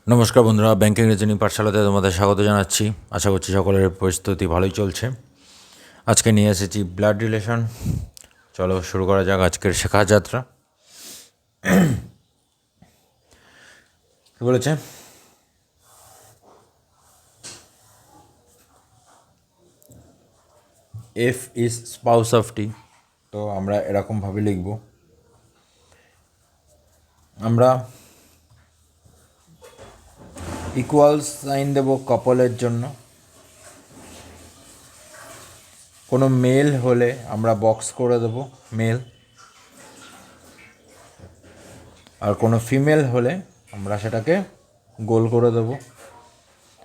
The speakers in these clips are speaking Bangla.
নমস্কার বন্ধুরা, ব্যাংকিং রিজনিং পাঠশালাতে তোমাদের স্বাগত জানাচ্ছি। আশা করছি সকলের পরিস্থিতি ভালোই চলছে। আজকে নিয়ে এসেছি ব্লাড রিলেশন। চলো শুরু করা যাক আজকের শেখা যাত্রা। কী বলেছে? এফ ইজ স্পাউস অফ টি। তো আমরা এরকমভাবে লিখব। আমরা ইকুয়াল সাইন দেব কাপলের জন্য। কোনো মেল হলে আমরা বক্স করে দেব মেল, আর কোনো ফিমেল হলে আমরা সেটাকে গোল করে দেব।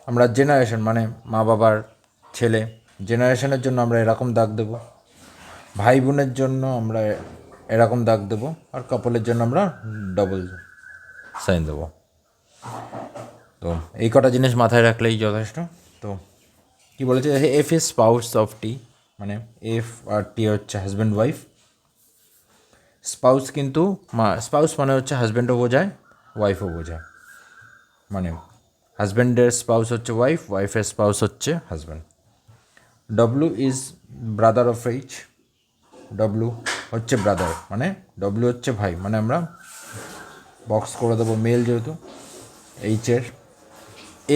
আমরা জেনারেশন মানে মা বাবার ছেলে, জেনারেশনের জন্য আমরা এরকম দাগ দেব। ভাই বোনের জন্য আমরা এরকম দাগ দেব, আর কাপলের জন্য আমরা ডবল সাইন দেব। তো এই কটা জিনিস মাথায় রাখলেই যথেষ্ট। তো কী বলেছে, এফ ইজ স্পাউস অফ টি, মানে এফ আর টি হচ্ছে হাজব্যান্ড ওয়াইফ। স্পাউস কিন্তু স্পাউস মানে হচ্ছে হাজব্যান্ডও বোঝায়, ওয়াইফও বোঝায়। মানে হাজব্যান্ডের স্পাউস হচ্ছে ওয়াইফ, ওয়াইফের স্পাউস হচ্ছে husband. W is brother of H. W হচ্ছে ব্রাদার, মানে ডব্লু হচ্ছে ভাই, মানে আমরা বক্স করে দেবো মেল যেহেতু এইচের।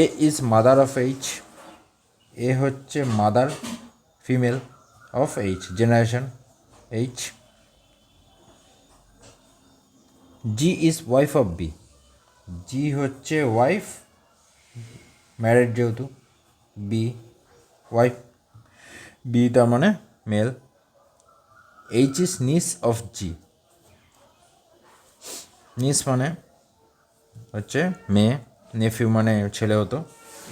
A is mother of H. A হচ্ছে mother female of H, generation H. G is wife of B. G হচ্ছে ওয়াইফ, ম্যারিড যেহেতু, বি ওয়াইফ, বি তার মানে male. H is niece of G. Niece মানে হচ্ছে মেয়ে, নেফিউ মানে ছেলে হতো।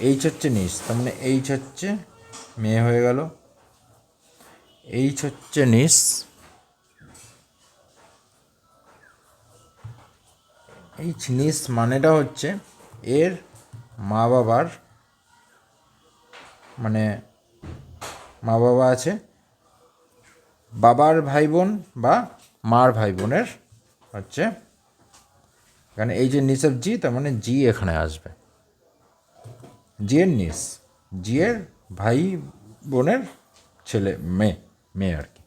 এইচ হচ্ছে নিস, তার মানে এইচ হচ্ছে মেয়ে হয়ে গেল। এইচ হচ্ছে নিস। এইচ নিস মানেটা হচ্ছে এর মা বাবার, মানে মা বাবা আছে, বাবার ভাই বোন বা মার ভাই বোনের হচ্ছে এখানে এই যে নিস অফ জি, তার মানে জি এখানে আসবে। জি এর নিস, জি এর ভাই বোনের ছেলে, মেয়ে আর কি।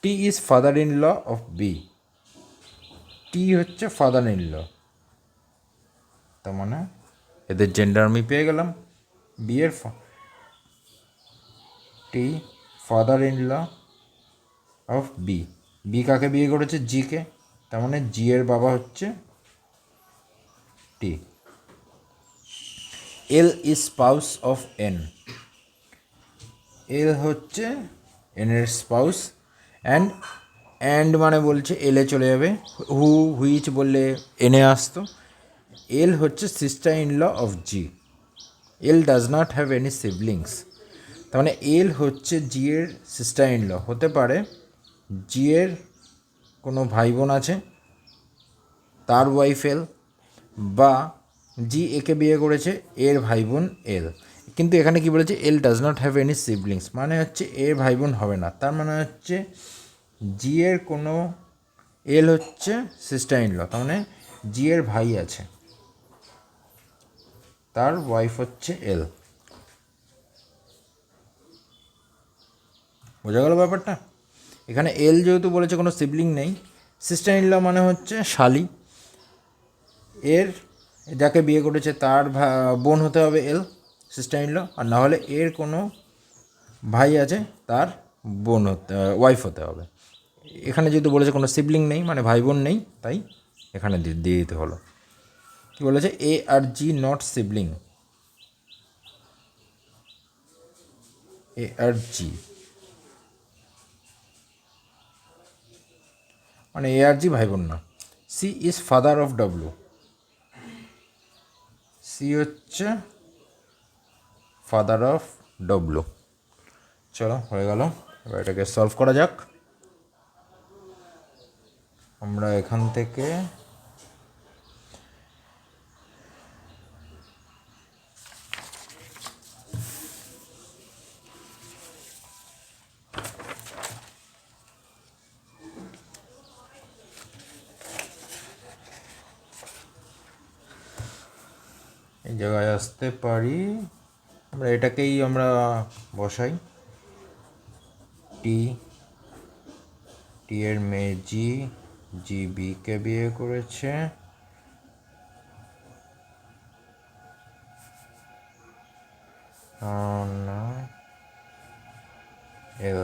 T is father in law of B. T হচ্ছে ফাদার ইন ল, তার মানে এদের জেন্ডার আমি পেয়ে গেলাম। বি এর T father in law of B. B কাকে বিয়ে করেছে? জিকে, তার মানে জি এর বাবা হচ্ছে T. L is spouse of N. L হচ্ছে এন এর স্পাউস। অ্যান্ড মানে বলছে এলে চলে যাবে, হুইচ বললে এনে আসতো। এল হচ্ছে sister in law of G. L does not have any siblings, তার মানে এল হচ্ছে জি এর সিস্টার ইন ল। হতে পারে জি এর কোনো ভাই বোন আছে, তার ওয়াইফ এল, বা জি একে বিয়ে করেছে, এর ভাই বোন এল। কিন্তু এখানে কি বলেছে, L does not have any siblings, মানে হচ্ছে এর ভাই বোন হবে না। তার মানে হচ্ছে জি এর কোনো, এল হচ্ছে সিস্টার ইন ল, তার মানে জি এর ভাই আছে, তার ওয়াইফ হচ্ছে এল। বোঝা গেল ব্যাপারটা? এখানে এল যেহেতু বলেছে কোনো সিবলিং নেই, সিস্টার ইন ল মানে হচ্ছে শালি, এর যাকে বিয়ে করেছে তার বোন হতে হবে এল, সিস্টার ইন ল। আর না হলে এর কোনো ভাই আছে, তার বোন হতে, ওয়াইফ হতে হবে। এখানে যেহেতু বলেছে কোনো সিবলিং নেই, মানে ভাই বোন নেই, তাই এখানে দিয়ে দিতে হলো। কী বলেছে, এ আর জি নট সিবলিং। এ আর জি মানে এ আর জি ভাই বোন না। C is father of W. C হচ্ছে ফাদার অফ ডব্লু। চলো হয়ে গেল, এবার এটাকে সলভ করা যাক। আমরা এখান থেকে এই জায়গায় আসতে পারি, আমরা এটাকেই আমরা বসাই, টি, টি এর মেয়ে জি, জি বিকে বিয়ে করেছে, না এল,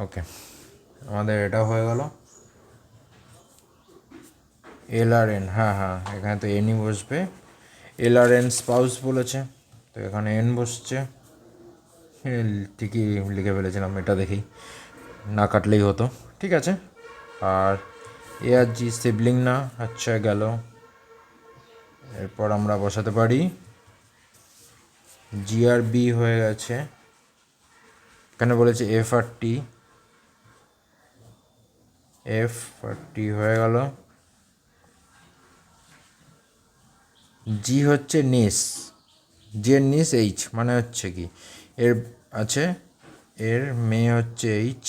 ওকে আমাদের এটা হয়ে গেল। এল আর এন, হ্যাঁ হ্যাঁ এখানে তো এনই বসবে, এল আর এন স্পাউস বলেছে তো এখানে এন বসছে, ঠিকই লিখে ফেলেছিলাম, এটা দেখি না কাটলেই হতো, ঠিক আছে। আর এ আর জি সিবলিং না, আচ্ছা গেল। এরপর আমরা বসাতে পারি জি আর বি হয়ে গেছে, এখানে বলেছে এফ আর টি, এফ আর টি হয়ে গেল। জি হচ্ছে নিস, জি এর নিস এইচ, মানে হচ্ছে কি এর আছে, এর মেয়ে হচ্ছে এইচ,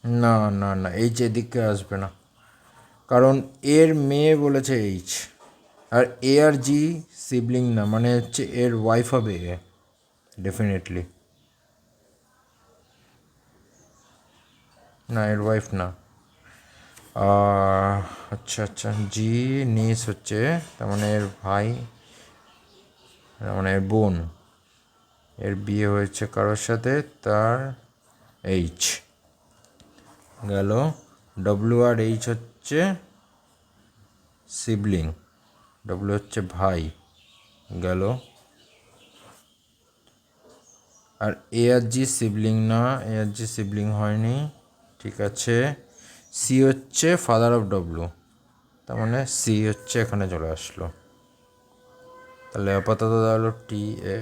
না না না এইচ এদিকে আসবে না, কারণ এর মেয়ে বলেছে এইচ, আর এ আর জি সিবলিং না, মানে হচ্ছে এর ওয়াইফ হবে এ, ডেফিনেটলি না, এর ওয়াইফ না। আচ্ছা আচ্ছা, জি নিস হচ্ছে, তার মানে এর ভাই, তার মানে এর বোন, এর বিয়ে হয়েছে কারোর সাথে, তার এইচ গেল। ডব্লিউ আর এইচ হচ্ছে সিবলিং, ডব্লিউ হচ্ছে ভাই গেল। আর এ আর জি সিবলিং না, এ আর জি সিবলিং হয়নি, ঠিক আছে। সি হচ্ছে ফাদার অফ ডব্লিউ, তার মানে সি হচ্ছে এখানে চলে আসলো। তাহলে আপাতত দাঁড়ালো টি এ,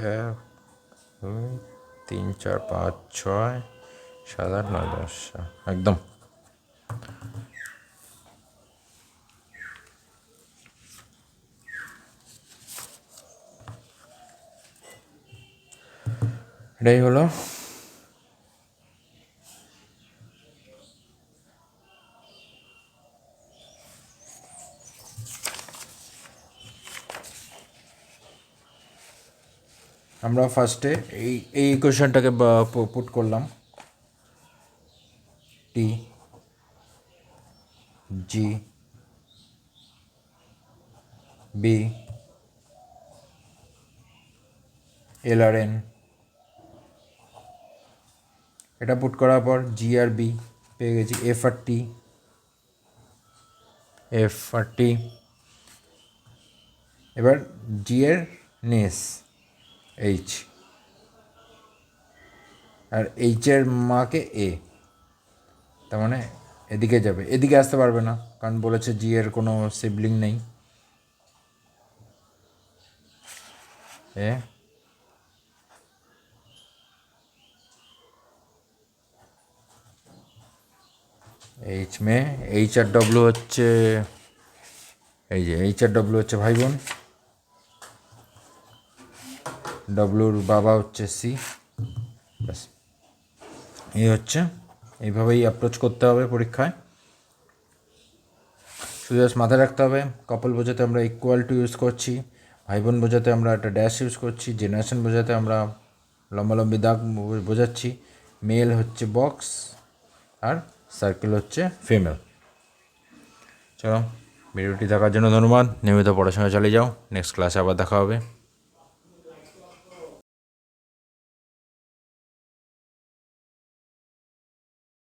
3 4 5 6 7 8 9 10, একদম। এটাই হলো। আমরা ফার্স্টে এই ইকুয়েশনটাকে পুট করলাম, টি জি বি এল আর এন, এটা পুট করার পর জি আর বি পেয়ে গেছি, এফ আর টি, এফ আর টি, এবার জি এর নেস এইচ, আর এইচের মাকে এ, তার মানে এদিকে যাবে, এদিকে আসতে পারবে না কারণ বলেছে জি এর কোনো সিবলিং নেই, এ এইচ মেয়ে, এইচ আর ডব্লিউ হচ্ছে, এই যে এইচ আর ডব্লিউ হচ্ছে ভাই বোন, ডব্লিউর বাবা হচ্ছে সি, ব্যাস এই হচ্ছে, এইভাবেই অ্যাপ্রোচ করতে হবে পরীক্ষায়। শুধু জাস্ট মাথায় রাখতে হবে কাপল বোঝাতে আমরা ইকুয়াল টু ইউজ করছি, ভাই বোন বোঝাতে আমরা একটা ড্যাশ ইউজ করছি, জেনারেশন বোঝাতে আমরা লম্বালম্বি দাগ বোঝাচ্ছি, মেল হচ্ছে বক্স আর সার্কেল হচ্ছে ফিমেল। চলো, ভিডিওটি দেখার জন্য ধন্যবাদ, নিয়মিত পড়াশোনা চালিয়ে যাও, নেক্সট ক্লাসে আবার দেখা হবে।